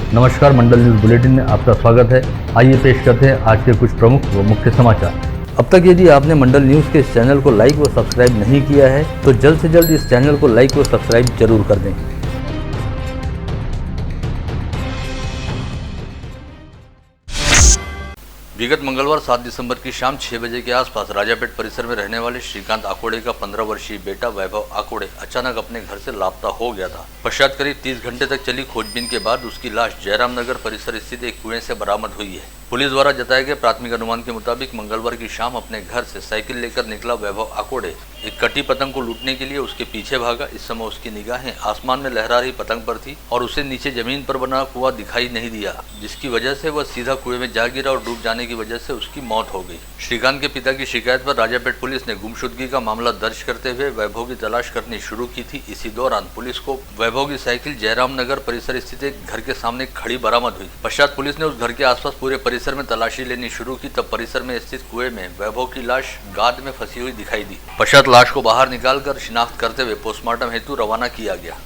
नमस्कार, मंडल news bulletin में आपका स्वागत है। आइए पेश करते हैं आज के कुछ प्रमुख व मुख्य समाचार। अब तक यदि आपने मंडल न्यूज के इस चैनल को लाइक व सब्सक्राइब नहीं किया है तो जल्द से जल्द इस चैनल को लाइक व सब्सक्राइब जरूर कर दें। विगत मंगलवार 7 दिसंबर की शाम 6 बजे के आसपास राजापेट परिसर में रहने वाले श्रीकांत आकोड़े का 15 वर्षीय बेटा वैभव आकोड़े अचानक अपने घर से लापता हो गया था। पश्चात करीब 30 घंटे तक चली खोजबीन के बाद उसकी लाश जयराम नगर परिसर स्थित एक कुएं से बरामद हुई है। पुलिस द्वारा जताए गए प्राथमिक अनुमान के मुताबिक मंगलवार की शाम अपने घर से साइकिल लेकर निकला वैभव आकोड़े एक कटी पतंग को लूटने के लिए उसके पीछे भागा। इस समय उसकी निगाहें आसमान में लहरा रही पतंग पर थी और उसे नीचे जमीन पर बना कुआं दिखाई नहीं दिया, जिसकी वजह से वह सीधा कुएं में जा गिरा और डूब जाने की वजह से उसकी मौत हो गई। श्रीकांत के पिता की शिकायत पर राजापेट पुलिस ने गुमशुदगी का मामला दर्ज करते हुए वैभव की तलाश करनी शुरू की थी। इसी दौरान पुलिस को वैभव की साइकिल जयराम नगर परिसर स्थित एक घर के सामने खड़ी बरामद हुई। पश्चात पुलिस ने उस घर के आसपास पूरे परिसर में तलाशी लेनी शुरू की। तब परिसर में स्थित कुएं में वैभव की लाश गाद में फंसी हुई दिखाई दी। पश्चात लाश को बाहर निकालकर शिनाख्त करते हुए पोस्टमार्टम हेतु रवाना किया गया।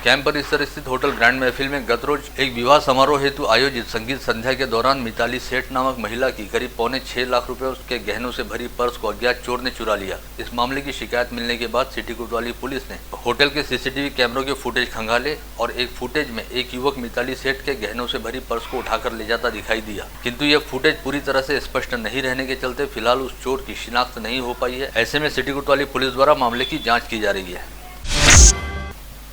कैंप परिसर स्थित होटल ग्रैंड महफिल में गत रोज एक विवाह समारोह हेतु आयोजित संगीत संध्या के दौरान मिताली सेठ नामक महिला की करीब 6.25 लाख रुपए उसके गहनों से भरी पर्स को अज्ञात चोर ने चुरा लिया। इस मामले की शिकायत मिलने के बाद सिटी कोतवाली पुलिस ने होटल के सीसीटीवी कैमरों के फुटेज खंगाले और एक फुटेज में एक युवक मिताली सेठ के गहनों से भरी पर्स को उठाकर ले जाता दिखाई दिया, किंतु यह फुटेज पूरी तरह से स्पष्ट नहीं रहने के चलते फिलहाल उस चोर की शिनाख्त नहीं हो पाई है। ऐसे में सिटी कोतवाली पुलिस द्वारा मामले की जाँच की जा रही है।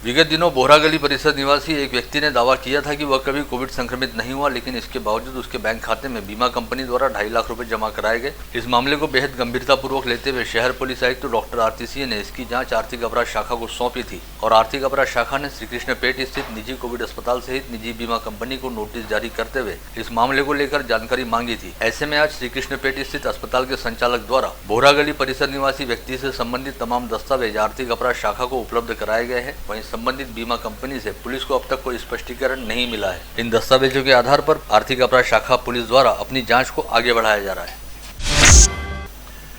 विगत दिनों बोहरागली परिसर निवासी एक व्यक्ति ने दावा किया था कि वह कभी कोविड संक्रमित नहीं हुआ, लेकिन इसके बावजूद उसके बैंक खाते में बीमा कंपनी द्वारा 2.5 लाख रुपए जमा कराए गए। इस मामले को बेहद गंभीरतापूर्वक लेते हुए शहर पुलिस आयुक्त डॉक्टर आरती सिंह ने इसकी जांच आर्थिक अपराध शाखा को सौंपी थी और आर्थिक अपराध शाखा ने श्रीकृष्णपेट स्थित निजी कोविड अस्पताल सहित निजी बीमा कंपनी को नोटिस जारी करते हुए इस मामले को लेकर जानकारी मांगी थी। ऐसे में आज श्रीकृष्णपेट स्थित अस्पताल के संचालक द्वारा बोहरागली परिसर निवासी व्यक्ति से संबंधित तमाम दस्तावेज आर्थिक अपराध शाखा को उपलब्ध कराए गए हैं। वहीं संबंधित बीमा कंपनी से पुलिस को अब तक कोई स्पष्टीकरण नहीं मिला है। इन दस्तावेजों के आधार पर आर्थिक अपराध शाखा पुलिस द्वारा अपनी जांच को आगे बढ़ाया जा रहा है।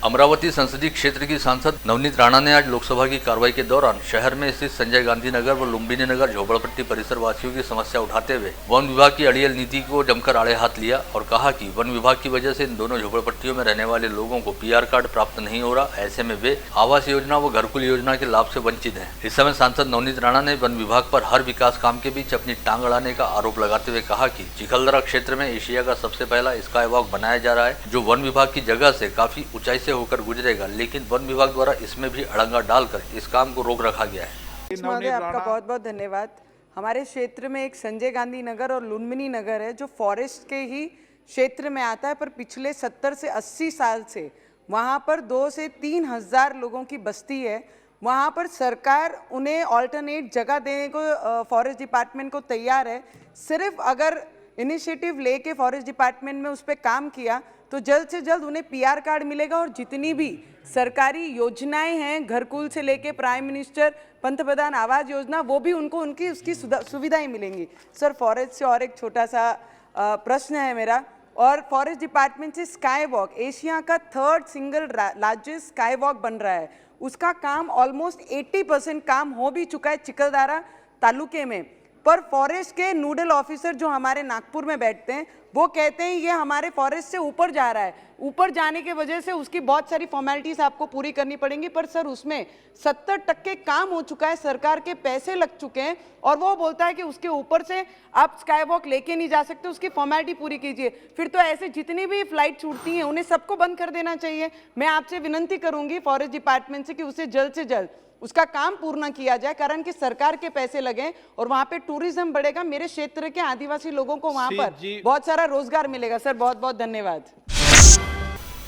अमरावती संसदीय क्षेत्र की सांसद नवनीत राणा ने आज लोकसभा की कार्रवाई के दौरान शहर में स्थित संजय गांधी नगर व लुम्बिनी नगर झोपड़पट्टी परिसर वासियों की समस्या उठाते हुए वन विभाग की अड़ियल नीति को जमकर आड़े हाथ लिया और कहा कि वन विभाग की वजह से इन दोनों झोपड़पट्टियों में रहने वाले लोगों को पीआर कार्ड प्राप्त नहीं हो रहा। ऐसे में वे आवास योजना व घरकुल योजना के लाभ से वंचित हैं। इस समय सांसद नवनीत राणा ने वन विभाग पर हर विकास काम के बीच अपनी टांग अड़ाने का आरोप लगाते हुए कहा कि चिखलदरा क्षेत्र में एशिया का सबसे पहला स्काई वॉक बनाया जा रहा है, जो वन विभाग की जगह से काफी ऊंचाई से होकर गुजरेगा, लेकिन वन विभाग द्वारा इसमें भी अड़ंगा डालकर इस काम को रोक रखा गया है। महोदय, आपका बहुत बहुत धन्यवाद। हमारे क्षेत्र में एक संजय गांधी नगर और लुम्बिनी नगर है जो फॉरेस्ट के ही क्षेत्र में आता है, पर पिछले 70 से 80 साल से वहाँ पर 2 से 3 हज़ार लोगों की बस्ती है। वहाँ पर सरकार उन्हें ऑल्टरनेट जगह देने को फॉरेस्ट डिपार्टमेंट को तैयार है। सिर्फ अगर इनिशिएटिव लेके फॉरेस्ट डिपार्टमेंट में उस पर काम किया तो जल्द से जल्द उन्हें पीआर कार्ड मिलेगा और जितनी भी सरकारी योजनाएं हैं, घरकुल से लेके प्राइम मिनिस्टर पंतप्रधान आवास योजना, वो भी उनको उसकी सुविधाएं मिलेंगी। सर, फॉरेस्ट से और एक छोटा सा प्रश्न है मेरा, और फॉरेस्ट डिपार्टमेंट से स्काई वॉक, एशिया का 3rd single largest sky walk बन रहा है, उसका काम ऑलमोस्ट 80% काम हो भी चुका है चिखलदरा तालुके में। पर फॉरेस्ट के नोडल ऑफिसर जो हमारे नागपुर में बैठते हैं वो कहते हैं ये हमारे फॉरेस्ट से ऊपर जा रहा है। ऊपर जाने की वजह से उसकी बहुत सारी फॉर्मेलिटीज आपको पूरी करनी पड़ेंगी, पर सर उसमें 70% काम हो चुका है, सरकार के पैसे लग चुके हैं और वो बोलता है कि उसके ऊपर से आप स्काई वॉक लेके नहीं जा सकते, उसकी फॉर्मेलिटी पूरी कीजिए। फिर तो ऐसे जितनी भी फ्लाइट छूटती हैं उन्हें सबको बंद कर देना चाहिए। मैं आपसे विनंती करूंगी फॉरेस्ट डिपार्टमेंट से कि उसे जल्द से जल्द उसका काम पूर्ण किया जाए, कारण कि सरकार के पैसे लगे और वहां पे टूरिज्म बढ़ेगा। मेरे क्षेत्र के आदिवासी लोगों को वहां पर बहुत सारा रोजगार मिलेगा। सर, बहुत बहुत धन्यवाद।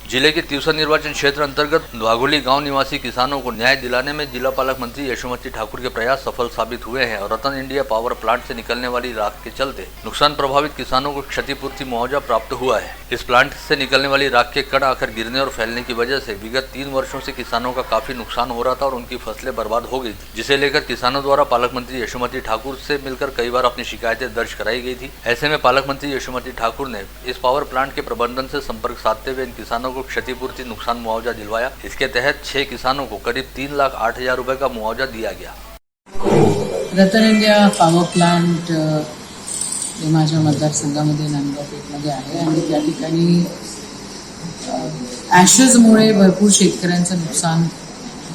जिले के तिवसा निर्वाचन क्षेत्र अंतर्गत वाघोली गांव निवासी किसानों को न्याय दिलाने में जिला पालक मंत्री यशोमती ठाकुर के प्रयास सफल साबित हुए हैं और रतन इंडिया पावर प्लांट से निकलने वाली राख के चलते नुकसान प्रभावित किसानों को क्षतिपूर्ति मुआवजा प्राप्त हुआ है। इस प्लांट से निकलने वाली राख के कण आकर गिरने और फैलने की वजह से विगत 3 वर्षों से किसानों का काफी नुकसान हो रहा था और उनकी फसलें बर्बाद हो गई थी, जिसे लेकर किसानों द्वारा पालक मंत्री यशोमती ठाकुर से मिलकर कई बार अपनी शिकायतें दर्ज कराई गई थी। ऐसे में पालक मंत्री यशोमती ठाकुर ने इस पावर प्लांट के प्रबंधन से संपर्क साधते हुए इन किसानों को क्षतिपूर्ति नुकसान मुआवजा दिलवाया। इसके तहत 6 किसानों को करीब 3,08,000 रुपए का मुआवजा दिया गया। रतन इंडिया पॉवर प्लांट हे माझ्या मतदारसंघामध्ये नांदगाव पेठमध्ये आहे आणि त्या ठिकाणी ॲशेसमुळे भरपूर शेतकऱ्यांचं नुकसान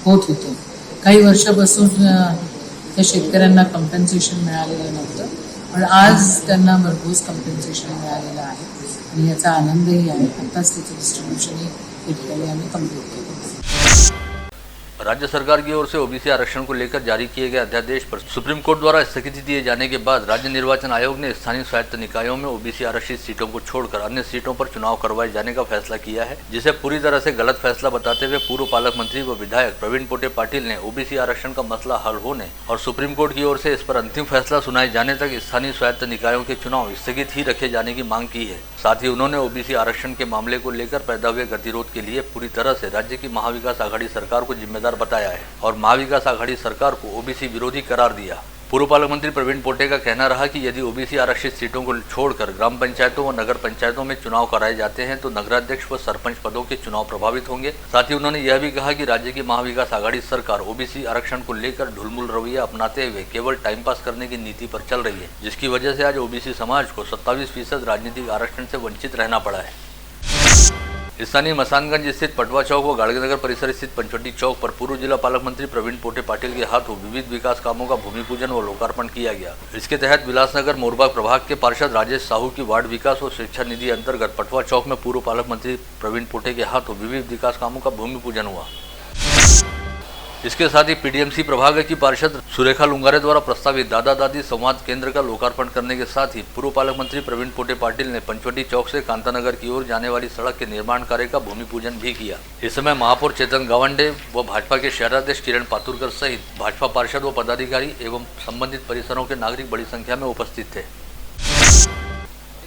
होत होतं. काही वर्षापासून त्या शेतकऱ्यांना कम्पेन्सेशन मिळालेलं नव्हतं, पण आज त्यांना भरघोस कम्पेन्सेशन मिळालेलं आहे आणि याचा आनंदही आहे. आत्ताच त्याचं डिस्ट्रीब्युशनही या ठिकाणी आम्ही कंप्लीट केलं. राज्य सरकार की ओर से ओबीसी आरक्षण को लेकर जारी किए गए अध्यादेश पर सुप्रीम कोर्ट द्वारा स्थगिति दिए जाने के बाद राज्य निर्वाचन आयोग ने स्थानीय स्वायत्त निकायों में ओबीसी आरक्षित सीटों को छोड़कर अन्य सीटों पर चुनाव करवाए जाने का फैसला किया है, जिसे पूरी तरह से गलत फैसला बताते हुए पूर्व पालक मंत्री व विधायक प्रवीण पोटे पाटिल ने ओबीसी आरक्षण का मसला हल होने और सुप्रीम कोर्ट की ओर से इस पर अंतिम फैसला सुनाए जाने तक स्थानीय स्वायत्त निकायों के चुनाव स्थगित ही रखे जाने की मांग की है। साथ ही उन्होंने ओबीसी आरक्षण के मामले को लेकर पैदा हुए गतिरोध के लिए पूरी तरह से राज्य की महाविकास आघाड़ी सरकार को जिम्मेदार बताया है और महाविकास आघाड़ी सरकार को ओबीसी विरोधी करार दिया। पूर्व पालक मंत्री प्रवीण पोटे का कहना रहा कि यदि ओबीसी आरक्षित सीटों को छोड़कर ग्राम पंचायतों व नगर पंचायतों में चुनाव कराए जाते हैं तो नगराध्यक्ष व सरपंच पदों के चुनाव प्रभावित होंगे। साथ ही उन्होंने यह भी कहा कि राज्य की महाविकास आघाड़ी सरकार ओबीसी आरक्षण को लेकर ढुलमुल रवैया अपनाते हुए केवल टाइम पास करने की नीति पर चल रही है, जिसकी वजह से आज ओबीसी समाज को 27% राजनीतिक आरक्षण से वंचित रहना पड़ा है। स्थानीय मसानगंज स्थित पटवा चौक व गाड़गनगर परिसर स्थित पंचवटी चौक पर पूर्व जिला पालक मंत्री प्रवीण पोटे पाटिल के हाथों विविध विकास कामों का भूमि पूजन व लोकार्पण किया गया। इसके तहत विलासनगर मोरबाग प्रभाग के पार्षद राजेश साहू की वार्ड विकास और शिक्षा निधि अंतर्गत पटवा चौक में पूर्व पालक मंत्री प्रवीण पोटे के हाथों विविध विकास कामों का भूमि पूजन हुआ। इसके साथ ही पीडीएमसी प्रभाग की पार्षद सुरेखा लुंगारे द्वारा प्रस्तावित दादा दादी संवाद केंद्र का लोकार्पण करने के साथ ही पूर्व पालक मंत्री प्रवीण पोटे पाटिल ने पंचवटी चौक से कांतानगर की ओर जाने वाली सड़क के निर्माण कार्य का भूमि पूजन भी किया। इस समय महापौर चेतन गावंडे व भाजपा के शहराध्यक्ष किरण पातुरकर सहित भाजपा पार्षद व पदाधिकारी एवं संबंधित परिसरों के नागरिक बड़ी संख्या में उपस्थित थे।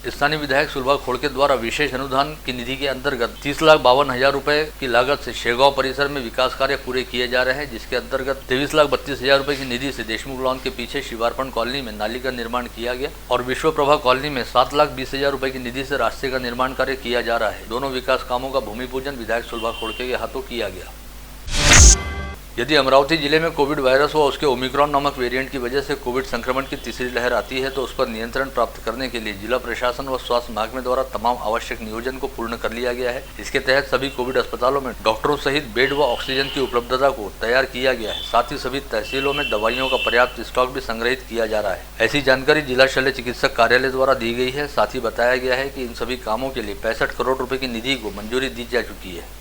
स्थानीय विधायक सुलभा खोड़के द्वारा विशेष अनुदान की निधि के अंतर्गत 30,52,000 रुपए की लागत से शेगांव परिसर में विकास कार्य पूरे किए जा रहे हैं, जिसके अंतर्गत 23,32,000 रुपए की निधि से देशमुख लॉन के पीछे शिवार्पण कॉलोनी में नाली का निर्माण किया गया और विश्व प्रभा कॉलोनी में 7,20,000 रुपए की निधि से रास्ते का निर्माण कार्य किया जा रहा है। दोनों विकास कामों का भूमि पूजन विधायक सुलभा खोड़के के हाथों किया गया। यदि अमरावती जिले में कोविड वायरस व उसके ओमिक्रॉन नामक वेरिएंट की वजह से कोविड संक्रमण की तीसरी लहर आती है तो उस पर नियंत्रण प्राप्त करने के लिए जिला प्रशासन व स्वास्थ्य महकमे द्वारा तमाम आवश्यक नियोजन को पूर्ण कर लिया गया है। इसके तहत सभी कोविड अस्पतालों में डॉक्टरों सहित बेड व ऑक्सीजन की उपलब्धता को तैयार किया गया है। साथ ही सभी तहसीलों में दवाइयों का पर्याप्त स्टॉक भी संग्रहित किया जा रहा है। ऐसी जानकारी जिला शल्य चिकित्सक कार्यालय द्वारा दी गई है। साथ ही बताया गया है कि इन सभी कामों के लिए 65 करोड़ रुपए की निधि को मंजूरी दी जा चुकी है।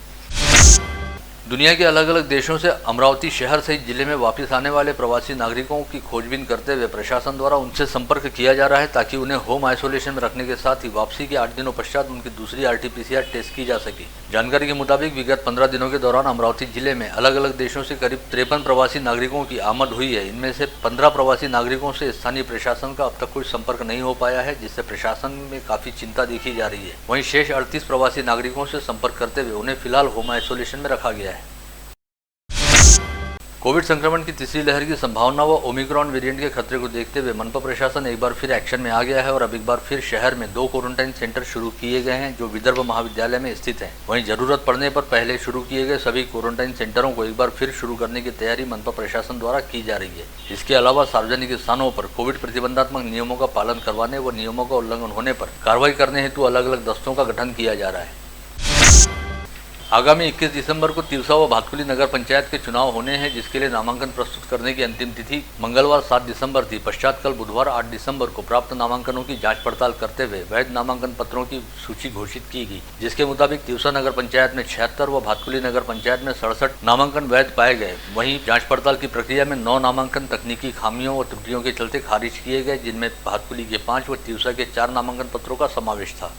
दुनिया के अलग अलग देशों से अमरावती शहर सहित जिले में वापस आने वाले प्रवासी नागरिकों की खोजबीन करते हुए प्रशासन द्वारा उनसे संपर्क किया जा रहा है ताकि उन्हें होम आइसोलेशन में रखने के साथ ही वापसी के 8 दिनों पश्चात उनकी दूसरी RT-PCR टेस्ट की जा सके। जानकारी के मुताबिक विगत 15 दिनों के दौरान अमरावती जिले में अलग अलग देशों से करीब 53 प्रवासी नागरिकों की आमद हुई है। इनमें से 15 प्रवासी नागरिकों से स्थानीय प्रशासन का अब तक कोई संपर्क नहीं हो पाया है, जिससे प्रशासन में काफी चिंता देखी जा रही है। वहीं शेष 38 प्रवासी नागरिकों से संपर्क करते हुए उन्हें फिलहाल होम आइसोलेशन में रखा गया है। कोविड संक्रमण की तीसरी लहर की संभावना व ओमिक्रॉन वेरिएंट के खतरे को देखते हुए मनपा प्रशासन एक बार फिर एक्शन में आ गया है और अब एक बार फिर शहर में 2 क्वारंटाइन सेंटर शुरू किए गए हैं जो विदर्भ महाविद्यालय में स्थित हैं। वहीं जरूरत पड़ने पर पहले शुरू किए गए सभी क्वारंटाइन सेंटरों को एक बार फिर शुरू करने की तैयारी मनपा प्रशासन द्वारा की जा रही है। इसके अलावा सार्वजनिक स्थानों पर कोविड प्रतिबंधात्मक नियमों का पालन करवाने व नियमों का उल्लंघन होने पर कार्रवाई करने हेतु अलग अलग दस्तों का गठन किया जा रहा है। आगामी 21 दिसंबर को तिवसा व भातकुली नगर पंचायत के चुनाव होने हैं, जिसके लिए नामांकन प्रस्तुत करने की अंतिम तिथि मंगलवार 7 दिसंबर थी। पश्चात कल बुधवार 8 दिसंबर को प्राप्त नामांकनों की जांच पड़ताल करते हुए वैध नामांकन पत्रों की सूची घोषित की गई, जिसके मुताबिक तिवसा नगर पंचायत में 76 व भातकुली नगर पंचायत में 67 नामांकन वैध पाए गए। वहीं जाँच पड़ताल की प्रक्रिया में 9 नामांकन तकनीकी खामियों व त्रुटियों के चलते खारिज किए गए, जिनमें भातकुली के 5 व तिवसा के 4 नामांकन पत्रों का समावेश था।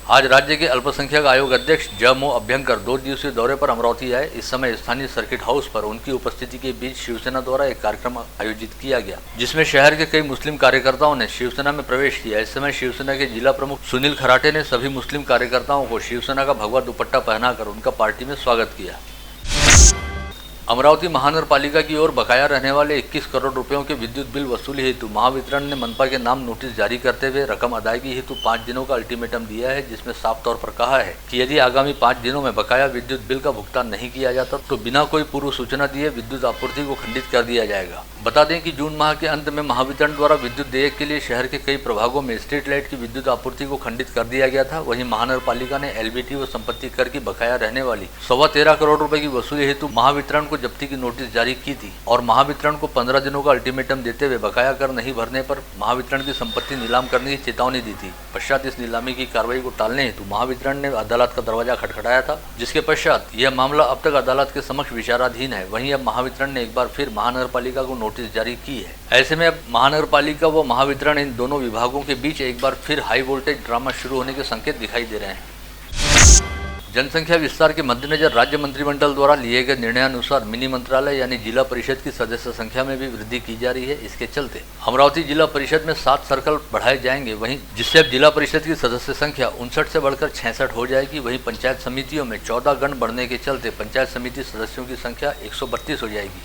आज राज्य के अल्पसंख्यक आयोग अध्यक्ष ज.मो. अभ्यंकर 2 दिवसीय दौरे पर अमरावती आए। इस समय स्थानीय सर्किट हाउस पर उनकी उपस्थिति के बीच शिवसेना द्वारा एक कार्यक्रम आयोजित किया गया, जिसमें शहर के कई मुस्लिम कार्यकर्ताओं ने शिवसेना में प्रवेश किया। इस समय शिवसेना के जिला प्रमुख सुनील खराटे ने सभी मुस्लिम कार्यकर्ताओं को शिवसेना का भगवा दुपट्टा पहनाकर उनका पार्टी में स्वागत किया। अमरावती महानगर पालिका की ओर बकाया रहने वाले 21 करोड़ रुपयों के विद्युत बिल वसूली हेतु महावितरण ने मनपा के नाम नोटिस जारी करते हुए रकम अदायगी हेतु 5 दिनों का अल्टीमेटम दिया है, जिसमें साफ तौर पर कहा है कि यदि आगामी 5 दिनों में बकाया विद्युत बिल का भुगतान नहीं किया जाता तो बिना कोई पूर्व सूचना दिए विद्युत आपूर्ति को खंडित कर दिया जाएगा। बता दें कि जून माह के अंत में महावितरण द्वारा विद्युत देयक के लिए शहर के कई प्रभागों में स्ट्रीट लाइट की विद्युत आपूर्ति को खंडित कर दिया गया था। वहीं महानगर पालिका ने एलबीटी व संपत्ति कर की बकाया रहने वाली 13.25 करोड़ रुपए की वसूली हेतु महावितरण को जब्ती की नोटिस जारी की थी और महावितरण को 15 दिनों का अल्टीमेटम देते हुए बकाया कर नहीं भरने पर महावितरण की संपत्ति नीलाम करने की चेतावनी दी थी। पश्चात इस नीलामी की कार्रवाई को टालने हेतु महावितरण ने अदालत का दरवाजा खटखटाया था, जिसके पश्चात यह मामला अब तक अदालत के समक्ष विचाराधीन है। वहीं अब महावितरण ने एक बार फिर महानगर पालिका को नोटिस जारी की है। ऐसे में अब महानगर पालिका व महावितरण इन दोनों विभागों के बीच एक बार फिर हाई वोल्टेज ड्रामा शुरू होने के संकेत दिखाई दे रहे हैं। जनसंख्या विस्तार के मद्देनजर राज्य मंत्रिमंडल द्वारा लिए गए निर्णयानुसार मिनी मंत्रालय यानी जिला परिषद की सदस्य संख्या में भी वृद्धि की जा रही है। इसके चलते अमरावती जिला परिषद में 7 सर्कल बढ़ाए जाएंगे, वहीं जिससे अब जिला परिषद की सदस्य संख्या 59 से बढ़कर 66 हो जाएगी। वहीं पंचायत समितियों में 14 गण बढ़ने के चलते पंचायत समिति सदस्यों की संख्या 132 हो जाएगी।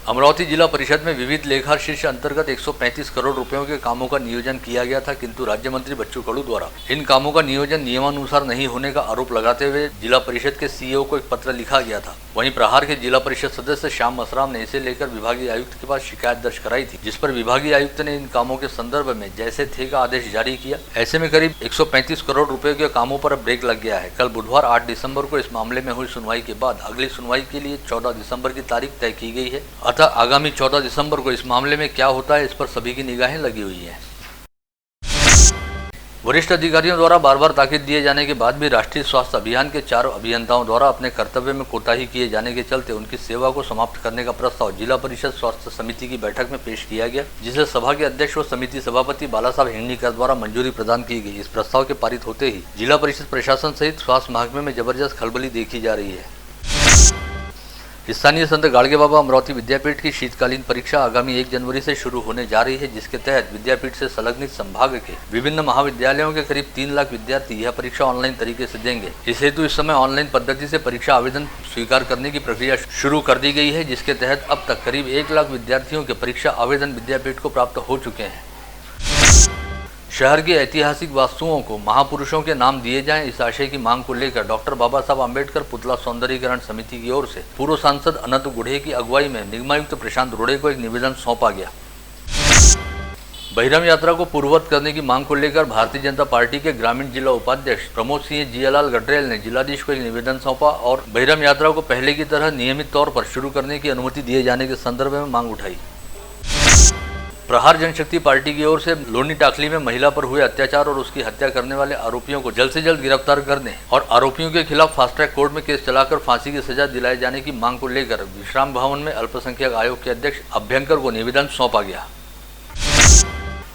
अमरावती जिला परिषद में विविध लेखा शीर्ष अंतर्गत 135 करोड़ रुपयों के कामों का नियोजन किया गया था, किंतु राज्य मंत्री बच्चू कडू द्वारा इन कामों का नियोजन नियमानुसार नहीं होने का आरोप लगाते हुए जिला परिषद के सीईओ को एक पत्र लिखा गया था। वहीं प्रहार के जिला परिषद सदस्य श्याम मसराम ने इसे लेकर विभागीय आयुक्त के पास शिकायत दर्ज कराई थी, जिस पर विभागीय आयुक्त ने इन कामों के संदर्भ में जैसे थे का आदेश जारी किया। ऐसे में करीब 135 करोड़ रुपए के कामों पर अब ब्रेक लग गया है। कल बुधवार 8 दिसंबर को इस मामले में हुई सुनवाई के बाद अगली सुनवाई के लिए 14 दिसंबर की तारीख तय की गई है। अतः आगामी 14 दिसंबर को इस मामले में क्या होता है, इस पर सभी की निगाहें लगी हुई हैं। वरिष्ठ अधिकारियों द्वारा बार बार ताकीद दिए जाने के बाद भी राष्ट्रीय स्वास्थ्य अभियान के 4 अभियंताओं द्वारा अपने कर्तव्य में कोताही किए जाने के चलते उनकी सेवा को समाप्त करने का प्रस्ताव जिला परिषद स्वास्थ्य समिति की बैठक में पेश किया गया, जिसे सभा के अध्यक्ष व समिति सभापति बालासाहब हिंगणीकर द्वारा मंजूरी प्रदान की गई। इस प्रस्ताव के पारित होते ही जिला परिषद प्रशासन सहित स्वास्थ्य महकमे में जबरदस्त खलबली देखी जा रही है। स्थानीय संत गाड़गे बाबा अमरावती विद्यापीठ की शीतकालीन परीक्षा आगामी 1 जनवरी से शुरू होने जा रही है, जिसके तहत विद्यापीठ से संलग्नित संभाग के विभिन्न महाविद्यालयों के करीब 3 लाख विद्यार्थी यह परीक्षा ऑनलाइन तरीके से देंगे। इस हेतु इस समय ऑनलाइन पद्धति से परीक्षा आवेदन स्वीकार करने की प्रक्रिया शुरू कर दी गई है, जिसके तहत अब तक करीब 1 लाख विद्यार्थियों के परीक्षा आवेदन विद्यापीठ को प्राप्त हो चुके हैं। शहर की ऐतिहासिक वस्तुओं को महापुरुषों के नाम दिए जाएं, इस आशय की मांग को लेकर डॉक्टर बाबा साहब अम्बेडकर पुतला सौंदर्यीकरण समिति की ओर से पूर्व सांसद अनंत गुढ़े की अगुवाई में निगमायुक्त प्रशांत रोड़े को एक निवेदन सौंपा गया। बहिरम यात्रा को पूर्ववत करने की मांग को लेकर भारतीय जनता पार्टी के ग्रामीण जिला उपाध्यक्ष प्रमोद सिंह जियालाल गडरेल ने जिलाधीश को एक निवेदन सौंपा और बहिरम यात्रा को पहले की तरह नियमित तौर पर शुरू करने की अनुमति दिए जाने के संदर्भ में मांग उठाई। प्रहार जनशक्ति पार्टी की ओर से लोनी टाकली में महिला पर हुए अत्याचार और उसकी हत्या करने वाले आरोपियों को जल्द से जल्द गिरफ्तार करने और आरोपियों के खिलाफ फास्ट ट्रैक कोर्ट में केस चलाकर फांसी की सजा दिलाए जाने की मांग को लेकर विश्राम भवन में अल्पसंख्यक आयोग के अध्यक्ष अभ्यंकर को निवेदन सौंपा गया।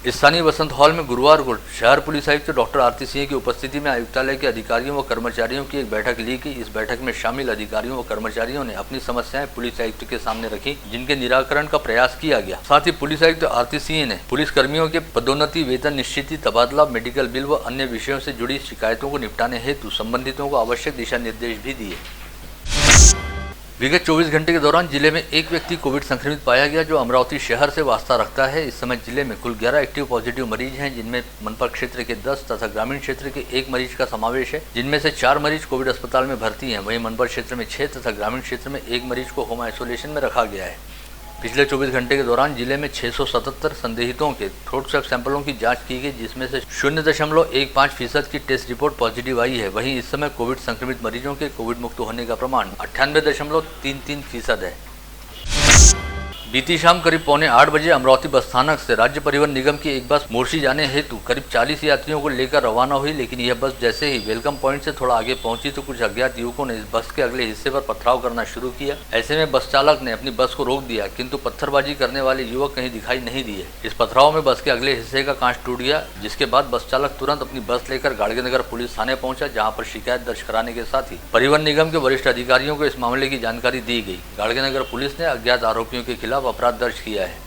स्थानीय वसंत हॉल में गुरुवार को शहर पुलिस आयुक्त डॉक्टर आरती सिंह की उपस्थिति में आयुक्तालय के अधिकारियों व कर्मचारियों की एक बैठक ली गई। इस बैठक में शामिल अधिकारियों व कर्मचारियों ने अपनी समस्याएं पुलिस आयुक्त के सामने रखी, जिनके निराकरण का प्रयास किया गया। साथ ही पुलिस आयुक्त आरती सिंह ने पुलिस कर्मियों के पदोन्नति, वेतन निश्चिति, तबादला, मेडिकल बिल व अन्य विषयों से जुड़ी शिकायतों को निपटाने हेतु संबंधितों को आवश्यक दिशा निर्देश भी दिए। विगत 24 घंटे के दौरान जिले में एक व्यक्ति कोविड संक्रमित पाया गया, जो अमरावती शहर से वास्ता रखता है। इस समय जिले में कुल 11 एक्टिव पॉजिटिव मरीज हैं, जिनमें मनपा क्षेत्र के 10 तथा ग्रामीण क्षेत्र के 1 मरीज का समावेश है, जिनमें से 4 मरीज कोविड अस्पताल में भर्ती हैं। वहीं मनपा क्षेत्र में 6 तथा ग्रामीण क्षेत्र में 1 मरीज को होम आइसोलेशन में रखा गया है। पिछले 24 घंटे के दौरान जिले में 677 संदिग्धों के थ्रोट स्वैब सैंपलों की जांच की गई, जिसमें से 0.15% की टेस्ट रिपोर्ट पॉजिटिव आई है। वहीं इस समय कोविड संक्रमित मरीजों के कोविड मुक्त होने का प्रमाण 98.33% है। बीती शाम करीब 7:45 बजे अमरावती बस स्थानक से राज्य परिवहन निगम की एक बस मोर्शी जाने हेतु करीब 40 यात्रियों को लेकर रवाना हुई, लेकिन यह बस जैसे ही वेलकम पॉइंट से थोड़ा आगे पहुंची तो कुछ अज्ञात युवकों ने इस बस के अगले हिस्से पर पथराव करना शुरू किया। ऐसे में बस चालक ने अपनी बस को रोक दिया, किंतु पत्थरबाजी करने वाले युवक कहीं दिखाई नहीं दिए। इस पथराव में बस के अगले हिस्से का कांच टूट गया, जिसके बाद बस चालक तुरंत अपनी बस लेकर गाड़गेनगर पुलिस थाने पहुंचा, जहां पर शिकायत दर्ज कराने के साथ ही परिवहन निगम के वरिष्ठ अधिकारियों को इस मामले की जानकारी दी गई। गाड़गेनगर पुलिस ने अज्ञात आरोपियों के खिलाफ अपराध दर्ज किया है।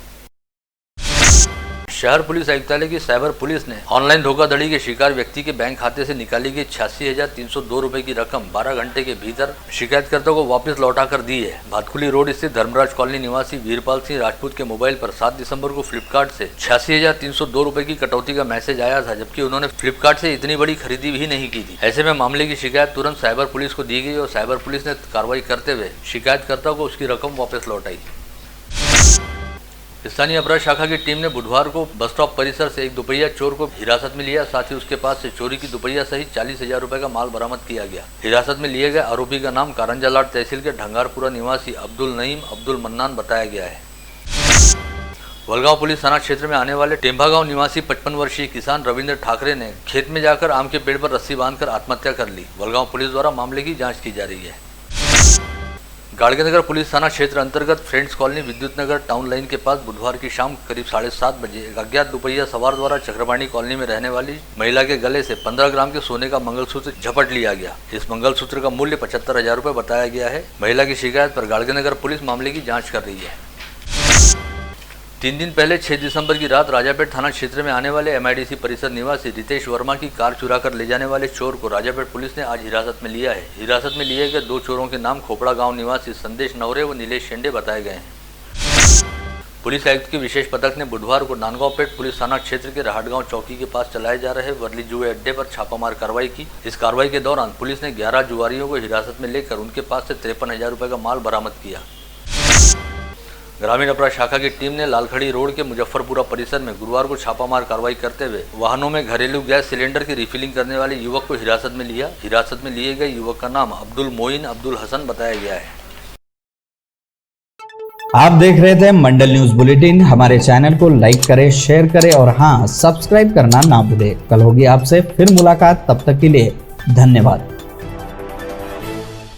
शहर पुलिस आयुक्तालय की साइबर पुलिस ने ऑनलाइन धोखाधड़ी के शिकार व्यक्ति के बैंक खाते से निकाली गई 86,302 रुपए की रकम 12 घंटे के भीतर शिकायतकर्ता को वापस लौटा कर दी है। भातकुली रोड स्थित धर्मराज कॉलोनी निवासी वीरपाल सिंह राजपूत के मोबाइल पर 7 दिसंबर को फ्लिपकार्ट से 86,302 रुपए की कटौती का मैसेज आया था, जबकि उन्होंने फ्लिपकार्ट से इतनी बड़ी खरीदी भी नहीं की थी। ऐसे में मामले की शिकायत तुरंत साइबर पुलिस को दी गई और साइबर पुलिस ने कार्रवाई करते हुए शिकायतकर्ता को उसकी रकम वापस लौटाई। स्थानीय अपराध शाखा की टीम ने बुधवार को बस स्टॉप परिसर से एक दुपहिया चोर को हिरासत में लिया। साथ ही उसके पास से चोरी की दुपहिया सहित 40,000 रुपए का माल बरामद किया गया। हिरासत में लिए गए आरोपी का नाम कारंजालाट तहसील के ढंगारपुरा निवासी अब्दुल नईम अब्दुल मन्नान बताया गया है। वलगांव पुलिस थाना क्षेत्र में आने वाले टेम्भा गांव निवासी 55 वर्षीय किसान रविंद्र ठाकरे ने खेत में जाकर आम के पेड़ पर रस्सी बांधकर आत्महत्या कर ली। वलगांव पुलिस द्वारा मामले की जांच की जा रही है। गाड़गेनगर पुलिस थाना क्षेत्र अंतर्गत फ्रेंड्स कॉलोनी विद्युत नगर टाउन लाइन के पास बुधवार की शाम करीब 7:30 बजे एक अज्ञात दुपहिया सवार द्वारा चक्रवाणी कॉलोनी में रहने वाली महिला के गले से 15 ग्राम के सोने का मंगलसूत्र झपट लिया गया। इस मंगलसूत्र का मूल्य 75,000 रुपए बताया गया है। महिला की शिकायत पर गाड़गेनगर पुलिस मामले की जाँच कर रही है। 3 दिन पहले 6 दिसंबर की रात राजापेट थाना क्षेत्र में आने वाले MIDC परिसर निवासी रितेश वर्मा की कार चुरा कर ले जाने वाले चोर को राजापेट पुलिस ने आज हिरासत में लिया है। हिरासत में लिए गए 2 चोरों के नाम खोपड़ा गांव निवासी संदेश नवरे व नीलेश शेंडे बताए गए हैं। पुलिस आयुक्त की विशेष पथक ने बुधवार को नांदगांवपेट पुलिस थाना क्षेत्र के राहटगांव चौकी के पास चलाए जा रहे वर्ली जुए अड्डे पर छापामार कार्रवाई की। इस कार्रवाई के दौरान पुलिस ने 11 जुआरियों को हिरासत में लेकर उनके पास से 53,000 रुपए का माल बरामद किया। ग्रामीण अपराध शाखा की टीम ने लालखड़ी रोड के मुजफ्फरपुरा परिसर में गुरुवार को छापामार कार्रवाई करते हुए वाहनों में घरेलू गैस सिलेंडर की रिफिलिंग करने वाले युवक को हिरासत में लिया। हिरासत में लिए गए युवक का नाम अब्दुल मोइन अब्दुल हसन बताया गया है। आप देख रहे थे मंडल न्यूज बुलेटिन। हमारे चैनल को लाइक करें, शेयर करें और हाँ, सब्सक्राइब करना ना भूलें। कल होगी आपसे फिर मुलाकात, तब तक के लिए धन्यवाद।